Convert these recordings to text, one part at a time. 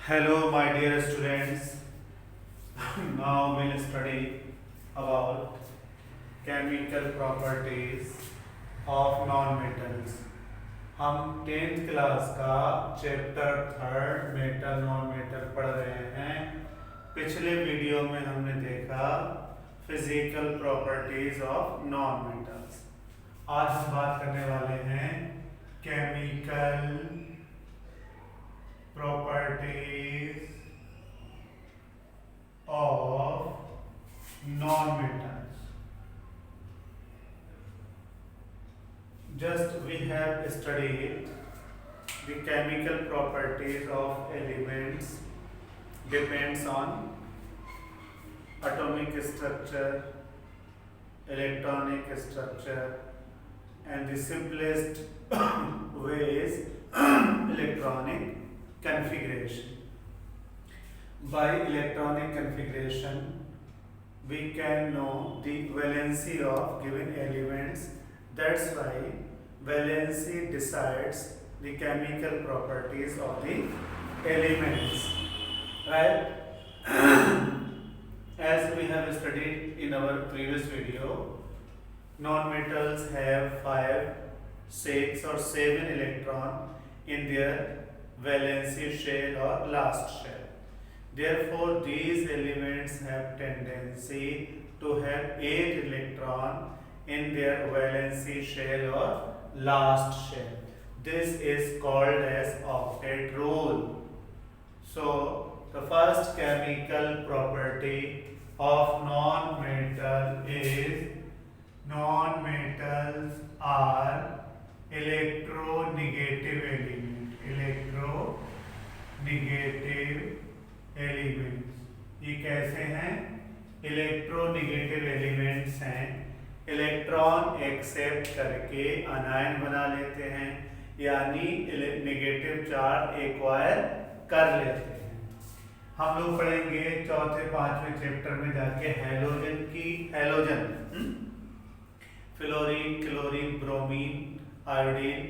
Hello, my dear students. Now we'll study about chemical properties of non-metals. हम 10th class का chapter 3 metal non metal पढ़ रहे हैं। पिछले वीडियो में हमने देखा physical properties of non metals. आज हम बात करने वाले हैं chemical properties of non-metals. Just we have studied the chemical properties of elements depends on atomic structure, electronic structure, and the simplest way is electronic configuration. By electronic configuration, we can know the valency of given elements. That's why valency decides the chemical properties of the elements, right? As we have studied in our previous video, non-metals have 5, 6 or 7 electrons in their valency shell or last shell. Therefore, these elements have tendency to have 8 electrons in their valency shell or last shell. This is called as octet rule. So, the first chemical property of non-metal is non-metals are electronegative elements. Electronegative elements ये कैसे हैं? Electronegative elements हैं। Electron accept करके अनायन बना लेते हैं, यानी negative charge acquire कर लेते हैं। हम लोग पढ़ेंगे चौथे 5वें चैप्टर में जाके halogen fluorine, chlorine, bromine, iodine,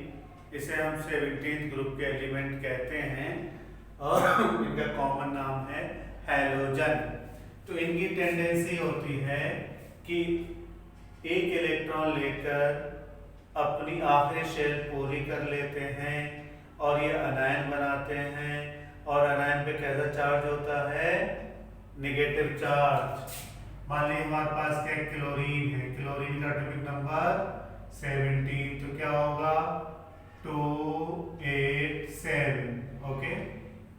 इसे हम 17th ग्रुप के एलिमेंट कहते हैं और इनका कॉमन नाम है हैलोजन। तो इनकी टेंडेंसी होती है कि एक इलेक्ट्रॉन लेकर अपनी आखिरी शेल पूरी कर लेते हैं और ये अनायन बनाते हैं, और अनायन पे कैसा चार्ज होता है? Negative charge. मान लीजिए हमारे पास क्या क्लोरीन है, क्लोरीन का एटॉमिक नंबर 17, तो क्या होगा 287, ओके,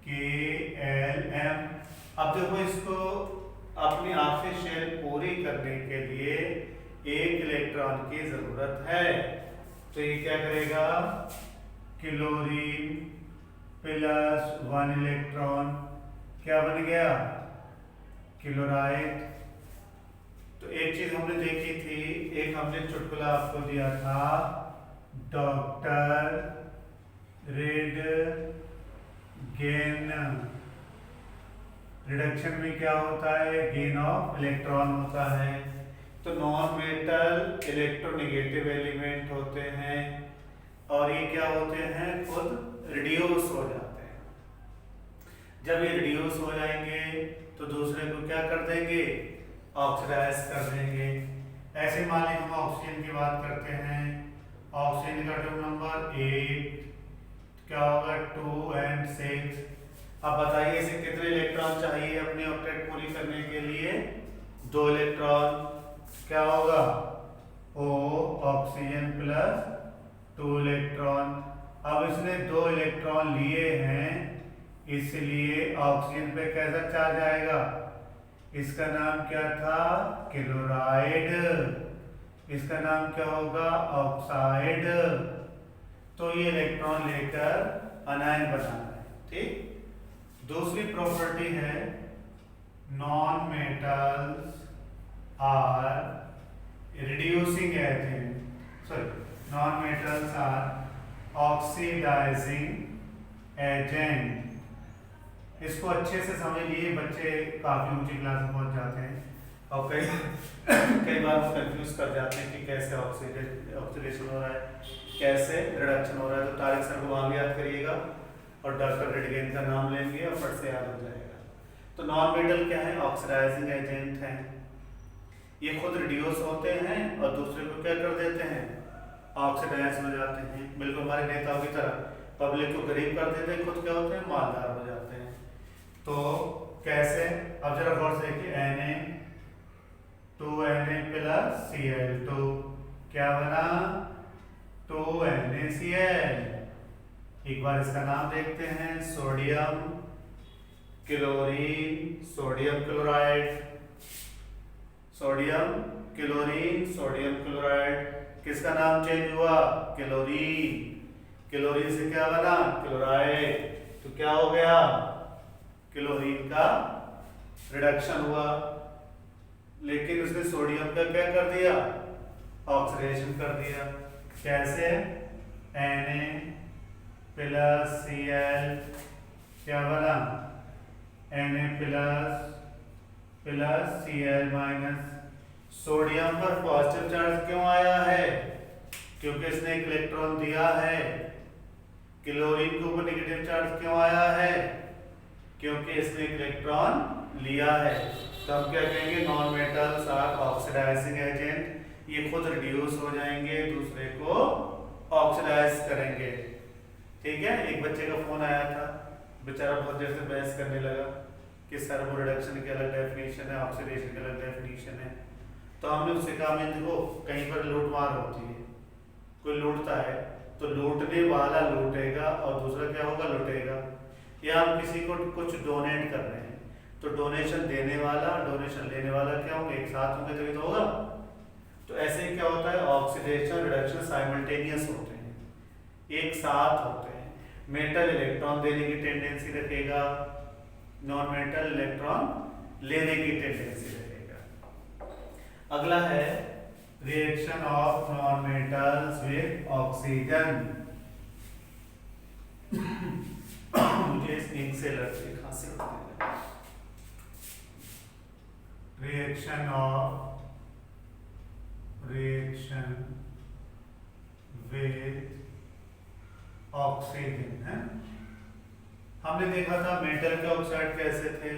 KLM। अब देखो इसको अपनी आखिरी शेल पूरी करने के लिए एक इलेक्ट्रॉन की जरूरत है, तो ये क्या करेगा? क्लोरीन प्लस 1 इलेक्ट्रॉन क्या बन गया? क्लोराइड। तो एक चीज हमने देखी थी, एक हमने चुटकुला आपको दिया था, डॉक्टर रेड गेन। रिडक्शन में क्या होता है? गेन ऑफ इलेक्ट्रॉन होता है। तो नॉन मेटल इलेक्ट्रोनेगेटिव एलिमेंट होते हैं और ये क्या होते हैं? खुद रिड्यूस हो जाते हैं। जब ये रिड्यूस हो जाएंगे तो दूसरे को क्या कर देंगे? ऑक्सीडाइज कर देंगे। ऐसे मान लीजिए हम ऑक्सीजन की बात करते हैं, ऑक्सीजन का एटॉमिक नंबर 8, क्या होगा 2 और 6। अब बताइए इसे कितने इलेक्ट्रॉन चाहिए अपने ऑक्टेट पूरी करने के लिए? 2 इलेक्ट्रॉन। क्या होगा? O oxygen plus 2 electron. अब इसने 2 इलेक्ट्रॉन लिए हैं, इसलिए ऑक्सीजन पे कैसा चार्ज आएगा? इसका नाम क्या था? क्लोराइड। इसका नाम क्या होगा? ऑक्साइड। तो ये इलेक्ट्रॉन लेकर अनायन बनाना है, ठीक। दूसरी प्रॉपर्टी है non metals are reducing agent, non metals are oxidising agent. इसको अच्छे से समझ लिए, बच्चे काफी ऊंची क्लास में पहुंच जाते हैं और कई बार वो कंफ्यूज कर जाते हैं कि कैसे ऑक्सीडेशन हो रहा है, कैसे रिडक्शन हो रहा है। तो तारिक सर को वहां भी याद करिएगा, और डॉक्टर रेडगेन का नाम लेंगे और फट से याद हो जाएगा। तो नॉन मेटल क्या है? ऑक्सीडाइजिंग एजेंट है। ये खुद रिड्यूस होते हैं और दूसरे को क्या कर देते हैं? ऑक्सीडाइज हो जाते हैं। बिल्कुल हमारे नेताओं की तरह पब्लिक को गरीब कर देते हैं, खुद क्या होते हैं? मालदार हो जाते हैं। तो कैसे? अब जरा गौर से देखिए, Na2Na+Cl2 क्या बना? 2NaCl। एक बार इसका नाम देखते हैं, sodium chlorine sodium chloride, sodium chlorine sodium chloride. किसका नाम चेंज हुआ? क्लोरीन। क्लोरीन से क्या बना? क्लोराइड। तो क्या हो गया? क्लोरीन का रिडक्शन हुआ। लेकिन उसने सोडियम का क्या कर दिया? ऑक्सीडेशन कर दिया। कैसे? Na+Cl क्या बना? Na+Cl-। सोडियम पर पॉजिटिव चार्ज क्यों आया है? क्योंकि इसने एक इलेक्ट्रॉन दिया है। क्लोरीन के ऊपर नेगेटिव चार्ज क्यों आया है? क्योंकि इसने एक इलेक्ट्रॉन लिया है। तो हम क्या कहेंगे? Non metals are oxidising agent. ये खुद रिड्यूस हो जाएंगे, दूसरे को ऑक्सीडाइज करेंगे। ठीक है। एक बच्चे का फोन आया था, बेचारा बहुत देर से बहस करने लगा कि सर्वो रिडक्शन की अलग डेफिनेशन है, ऑक्सीडेशन की अलग डेफिनेशन है। तो हमने उससे कहा, मैं देखो कहीं पर लूट मार होती है, कोई लूटता है तो लूटने वाला लूटेगा और दूसरा क्या होगा? लूटेगा। या हम किसी को कुछ डोनेट कर रहे हैं तो डोनेशन देने वाला डोनेशन लेने वाला क्या होंगे? एक साथ होंगे तभी तो होगा। तो ऐसे ही क्या होता है? ऑक्सीडेशन रिडक्शन साइमल्टेनियस होते हैं, एक साथ होते हैं। मेटल इलेक्ट्रॉन देने की टेंडेंसी रखेगा, नॉन मेटल इलेक्ट्रॉन लेने की टेंडेंसी रखेगा। अगला है reaction of non metals with oxygen. मुझे इस इंक से लगती खांसी होती है। रिएक्शन विद ऑक्सीजन है। हमने देखा था मेटल के ऑक्साइड कैसे थे?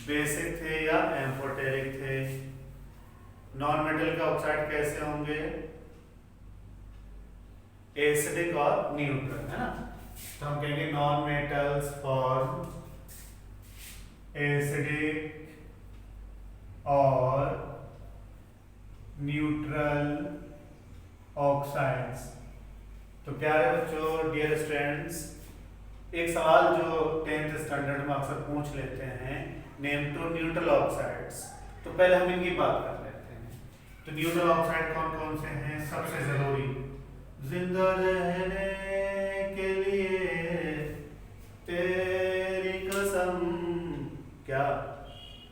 बेसिक थे या एम्फोटेरिक थे? नॉन मेटल के ऑक्साइड कैसे होंगे? एसिडिक और न्यूट्रल, है ना। तो हम कहेंगे नॉन मेटल्स फॉर्म एसिडिक और न्यूट्रल ऑक्साइड्स। तो प्यारे बच्चों, डियर स्टूडेंट्स, एक सवाल जो 10th स्टैंडर्ड में अक्सर पूछ लेते हैं, नेम टू न्यूट्रल ऑक्साइड्स। तो पहले हम इनकी बात कर लेते हैं। तो न्यूट्रल ऑक्साइड कौन कौन से हैं? सबसे जरूरी, जिंदा रहने के लिए तेरी कसम, क्या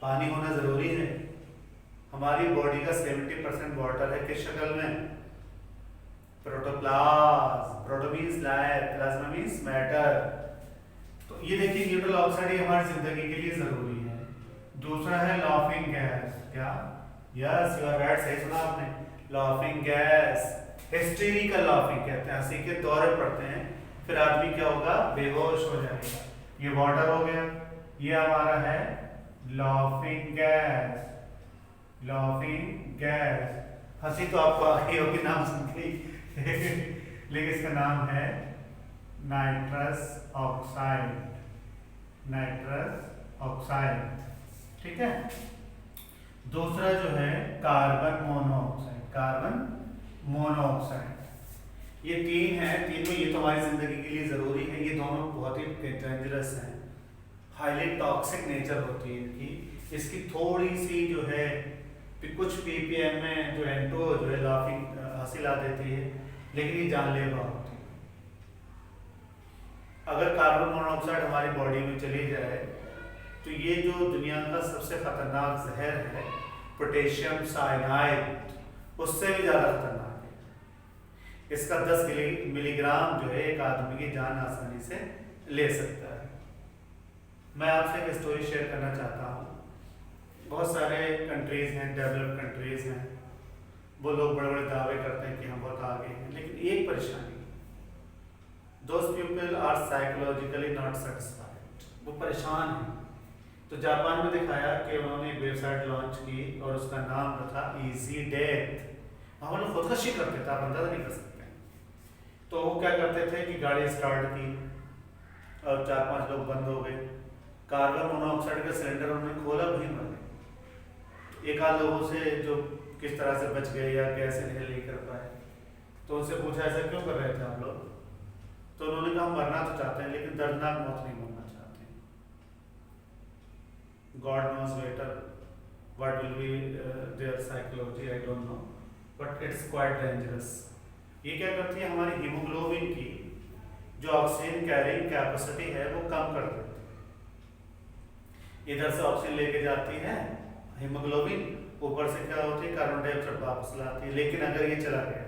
पानी होना जरूरी है? हमारी बॉडी का 70% वाटर है। किस शक्ल में? Protoplasm. Proto means life, plasma means matter. तो ये देखिए न्यूट्रल ऑक्साइड हमारी जिंदगी के लिए जरूरी है। दूसरा है लाफिंग गैस। क्या? यस, यू आर राइट, सही सुना आपने। लाफिंग गैस, हिस्टेरिकल लाफिंग कहते हैं, हंसी के दौरे पड़ते हैं, फिर आदमी क्या होगा? बेहोश हो जाएगा। ये वाटर हो गया। ये हमारा है लाफिंग गैस। लाफिंग गैस, हंसी तो आपको आ गई होगी नाम सुन के लेकिन इसका नाम है नाइट्रस ऑक्साइड। नाइट्रस ऑक्साइड, ठीक है। दूसरा जो है कार्बन मोनोऑक्साइड। कार्बन मोनोऑक्साइड, ये तीन है। तीनों ये तो हमारी जिंदगी के लिए जरूरी है। ये दोनों बहुत ही डेंजरस हैं, हाईली टॉक्सिक नेचर होती है इनकी। इसकी थोड़ी सी जो है कुछ ppm में जो एंटो जो है लाफिंग हासिल आ देती है, लेकिन ये जानलेवा होती है। अगर कार्बन मोनोऑक्साइड हमारी बॉडी में चली जाए तो ये जो दुनिया का सबसे खतरनाक जहर है पोटेशियम साइनाइड, उससे भी ज्यादा खतरनाक है। इसका 10 मिलीग्राम जो है एक आदमी की जान आसानी से ले सकता है। मैं आपसे एक स्टोरी शेयर करना चाहता हूँ। बहुत सारे कंट्रीज हैं, डेवलप्ड कंट्रीज हैं, वो लोग बड़े बड़े दावे करते हैं कि हम बहुत आगे हैं, लेकिन एक परेशानी, those people are psychologically not satisfied, वो परेशान हैं। तो जापान में दिखाया कि उन्होंने एक वेबसाइट लॉन्च की और उसका नाम था इजी डेथ। वहाँ लोग खुदकशी करते थे, आप अंदाजा नहीं कर सकते। तो वो क्या करते थे कि गाड़ी स्टार्ट की और 4-5 लोग बंद हो गए, कार्बन मोनोऑक्साइड का सिलेंडर उन्होंने खोला, वहीं मर गए। एक आध लोगों से जो किस तरह से बच गए या कैसे नहीं कर पाए, तो उनसे पूछा ऐसा क्यों कर रहे थे आप लोग, तो उन्होंने कहा मरना तो चाहते हैं लेकिन दर्दनाक मौत नहीं मरना चाहते। God knows better what will be there psychology, I don't know, but it's quite dangerous. ये क्या करती है, हमारी हीमोग्लोबिन की जो ऑक्सीजन कैरिंग कैपेसिटी है वो कम कर देती है। इधर से ऑक्सीजन लेके जाती है हीमोग्लोबिन, ऊपर से क्या होती है कार्बन डाइऑक्साइड वापस लाती है। लेकिन अगर ये चला गया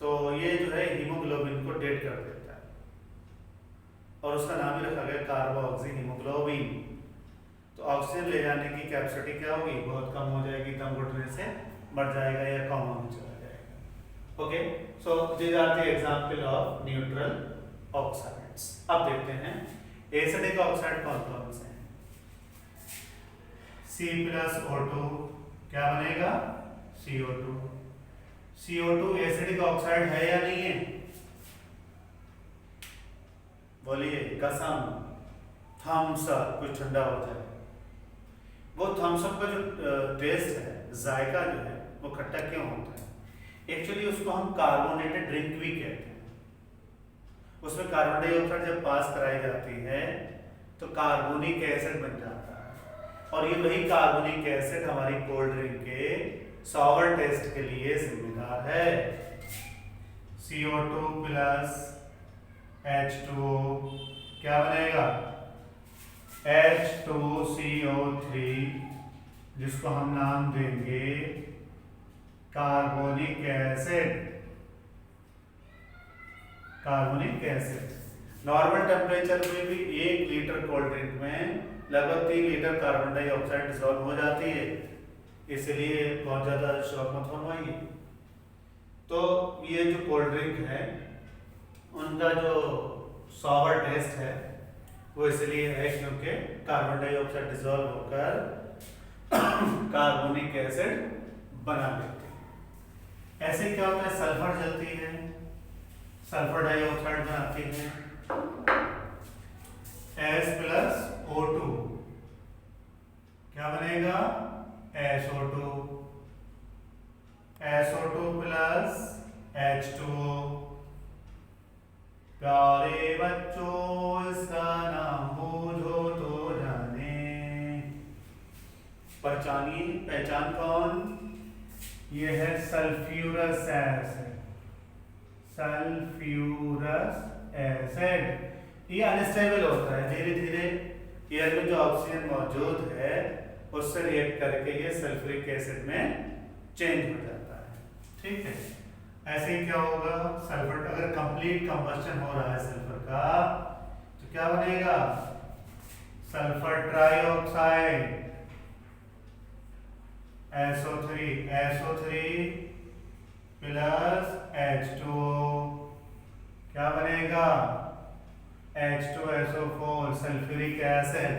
तो ये जो है हीमोग्लोबिन को डेड कर देता है, और उसका नाम ही रखा गया कार्बोक्सी हीमोग्लोबिन। तो ऑक्सीजन ले जाने की कैपेसिटी क्या होगी, बहुत कम हो जाएगी, दम घुटने से मर जाएगा या कॉमा में चला जाएगा। Okay, so these are the example of neutral oxides. अब देखते हैं एसिडिक ऑक्साइड कौन कौन से हैं। C+O2 क्या बनेगा, CO2। CO2 एसिडिक ऑक्साइड है या नहीं है, बोलिए कसम। थम्स अप, कुछ ठंडा हो जाए, वो थम्स अप का जो टेस्ट है, जायका जो है वो खट्टा क्यों होता है, एक्चुअली उसको हम कार्बोनेटेड ड्रिंक भी कहते हैं। उसमें कार्बन डाइऑक्साइड जब पास कराई जाती है तो कार्बोनिक एसिड बन जाता है, और ये वही कार्बोनिक एसिड हमारी कोल्ड ड्रिंक के सॉवर टेस्ट के लिए जिम्मेदार है। CO2 प्लस H2O क्या बनेगा, H2CO3, जिसको हम नाम देंगे carbonic acid. Carbonic acid normal temperature में भी 1 लीटर कोल्ड ड्रिंक में लगभग 3 लीटर कार्बन डाइऑक्साइड डिसॉल्व हो जाती है, इसलिए बहुत ज़्यादा शौक मत बनवाइए। तो ये जो कोल्ड ड्रिंक है उनका जो सॉवर टेस्ट है वो इसलिए है क्योंकि कार्बन डाइऑक्साइड डिसॉल्व होकर कार्बोनिक एसिड बना लेते हैं। ऐसे क्या होता है, सल्फर जलती है, सल्फर डाइऑक्साइड बनाती है, S+O2 क्या बनेगा, SO2, SO2 प्लस H2O। प्यारे बच्चों इसका नाम बूझो तो जाने, पहचानिए, पहचान कौन, ये है सल्फ्यूरस एसिड। सल्फ्यूरस एसिड ये अनस्टेबल होता है, धीरे धीरे एयर में जो ऑक्सीजन मौजूद है उससे रिएक्ट करके ये सल्फ्यूरिक एसिड में चेंज हो जाता है। ठीक है, ऐसे ही क्या होगा, सल्फर अगर कंप्लीट कंबस्शन हो रहा है सल्फर का तो क्या बनेगा, sulphur trioxide SO3 plus H2O क्या बनेगा, H2SO4 सल्फ्यूरिक एसिड।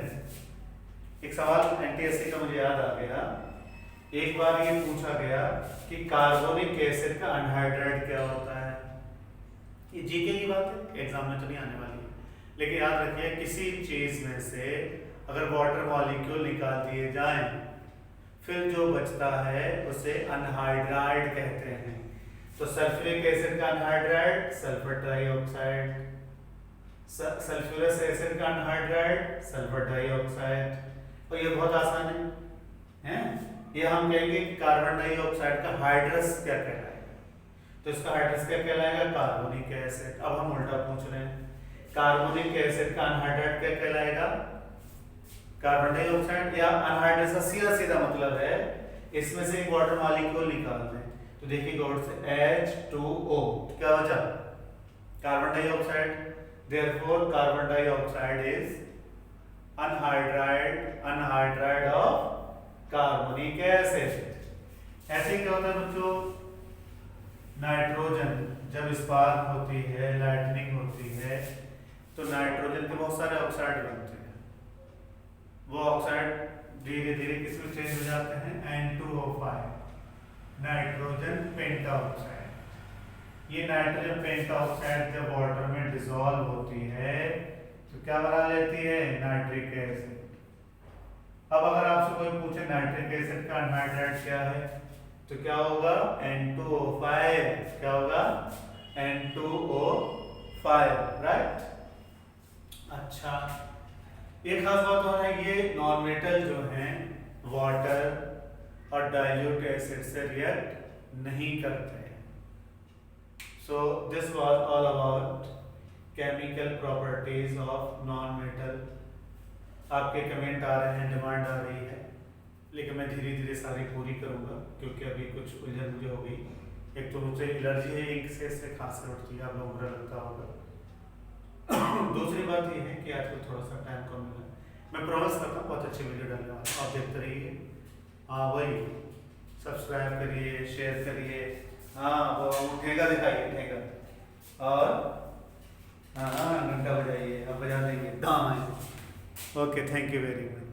एक सवाल एनटीएससी का मुझे याद आ गया, एक बार ये पूछा गया कि कार्बोनिक एसिड का अनहाइड्राइड क्या होता है। ये जीके की बात है, एग्जाम में तो नहीं आने वाली, लेकिन याद रखिए किसी चीज में से अगर वाटर मॉलिक्यूल निकाल दिए जाएं फिर जो बचता है उसे अनहाइड्राइड कहते हैं। तो सल्फ्यूरिक एसिड का anhydride sulphur trioxide, sulphurous acid का अनहाइड्राइड सल्फर डाइऑक्साइड। और ये बहुत आसान है, ये हम कहेंगे कार्बन डाइऑक्साइड का हाइड्रस क्या कहलाएगा, तो इसका हाइड्रस क्या कहलाएगा, कार्बोनिक एसिड। अब हम उल्टा पूछ रहे हैं, कार्बोनिक एसिड का अनहाइड्राइड क्या कहलाएगा, कार्बन डाइऑक्साइड। या अनहाइड्रस का सीधा सीधा मतलब है इसमें से एक वाटर मॉलिक्यूल निकाल दें, तो देखिए गौर से H2O क्या बचा, carbon dioxide. Therefore carbon dioxide is anhydride of carbonic acid। ऐसे क्या होता है बच्चों, नाइट्रोजन जब स्पार्क होती है, लाइटनिंग होती है, तो नाइट्रोजन के बहुत सारे ऑक्साइड बनते हैं। वो ऑक्साइड धीरे धीरे किसमें चेंज हो जाते हैं, N2O5, नाइट्रोजन पेंटाऑक्साइड। ये नाइट्रोजन पेंटाऑक्साइड जब वाटर में डिसॉल्व होती है तो क्या बना लेती है, नाइट्रिक एसिड। अब अगर आपसे कोई पूछे नाइट्रिक एसिड का अनहाइड्राइड क्या है, तो क्या होगा, N2O5। क्या होगा, N2O5, राइट। अच्छा, एक खास बात और है, ये नॉन मेटल जो हैं वाटर और डाइल्यूट एसिड से रिएक्ट नहीं करते हैं। So this was all about chemical properties of non metal. आपके कमेंट आ रहे हैं, डिमांड आ रही है, लेकिन मैं धीरे धीरे सारी पूरी करूंगा क्योंकि अभी कुछ उलझन मुझे हो गई। एक तो मुझे एलर्जी है इंक से, इससे खांसी उठती है, आप लोगों को बुरा लगता होगा। दूसरी बात ये है कि आजकल थोड़ा सा टाइम कम मिला, मैं प्रॉमिस करता हूँ बहुत अच्छी वीडियो डालने वाला हूँ, आप देखते रहिए। हाँ वही, सब्सक्राइब करिए, शेयर करिए, हाँ वो ठेगा दिखाइए, ठेगा, और हाँ घंटा बजाइए, अब बजा देंगे। Okay, thank you very much.